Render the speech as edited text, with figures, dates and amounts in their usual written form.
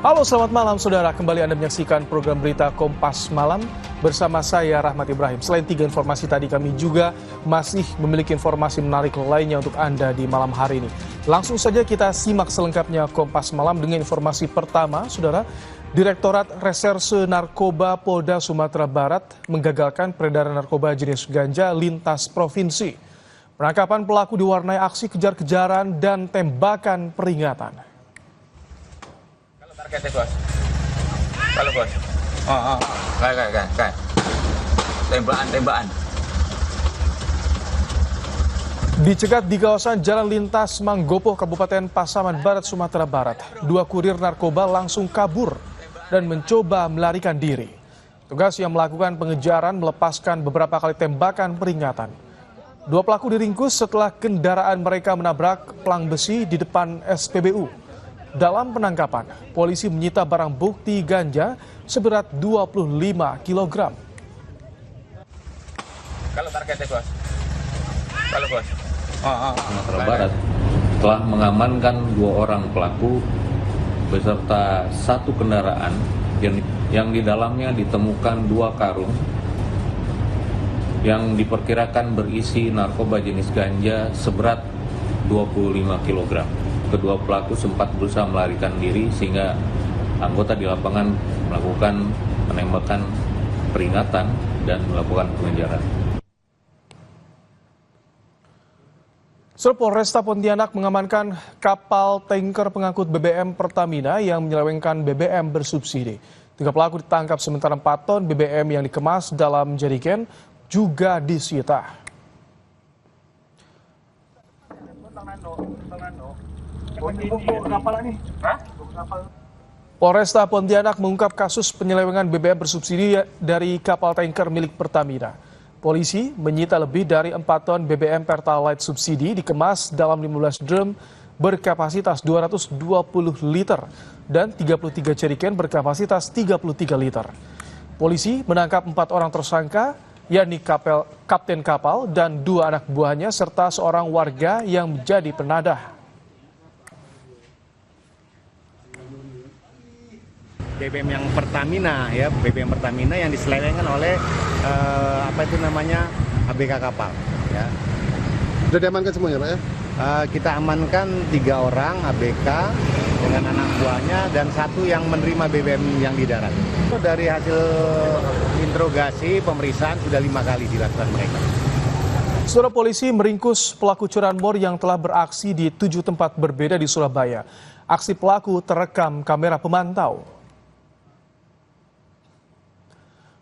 Halo, selamat malam saudara. Kembali Anda menyaksikan program berita Kompas Malam bersama saya Rahmat Ibrahim. Selain 3 informasi tadi, kami juga masih memiliki informasi menarik lainnya untuk Anda di malam hari ini. Langsung saja kita simak selengkapnya Kompas Malam dengan informasi pertama, saudara. Direktorat Reserse Narkoba Polda Sumatera Barat menggagalkan peredaran narkoba jenis ganja lintas provinsi. Penangkapan pelaku diwarnai aksi kejar-kejaran dan tembakan peringatan. Targetnya bos, kalau bos, kayak, tembakan. Dicegat di kawasan Jalan Lintas Manggopo, Kabupaten Pasaman Barat, Sumatera Barat. 2 kurir narkoba langsung kabur dan mencoba melarikan diri. Tugas yang melakukan pengejaran melepaskan beberapa kali tembakan peringatan. 2 pelaku diringkus setelah kendaraan mereka menabrak pelang besi di depan SPBU. Dalam penangkapan, polisi menyita barang bukti ganja seberat 25 kg. Kalau targetnya bos, Sumatera Barat telah mengamankan 2 orang pelaku beserta 1 kendaraan yang di dalamnya ditemukan 2 karung yang diperkirakan berisi narkoba jenis ganja seberat 25 kg. Kedua pelaku sempat berusaha melarikan diri sehingga anggota di lapangan melakukan penembakan peringatan dan melakukan pengejaran. Polresta Pontianak mengamankan kapal tanker pengangkut BBM Pertamina yang menyelewengkan BBM bersubsidi. 3 pelaku ditangkap sementara 4 ton BBM yang dikemas dalam jerigen juga disita. Polresta Pontianak mengungkap kasus penyelewengan BBM bersubsidi dari kapal tanker milik Pertamina. Polisi menyita lebih dari 4 ton BBM Pertalite subsidi dikemas dalam 15 drum berkapasitas 220 liter dan 33 jerigen berkapasitas 33 liter. Polisi menangkap 4 orang tersangka, yakni kapten kapal dan 2 anak buahnya serta seorang warga yang menjadi penadah. BBM yang Pertamina ya, BBM Pertamina yang diselewengkan oleh ABK kapal ya. Sudah diamankan semuanya Pak ya? Kita amankan 3 orang ABK dengan anak buahnya dan 1 yang menerima BBM yang di darat. Dari hasil interogasi pemeriksaan sudah 5 kali dilakukan mereka. Saudara, polisi meringkus pelaku curanmor yang telah beraksi di 7 tempat berbeda di Surabaya. Aksi pelaku terekam kamera pemantau.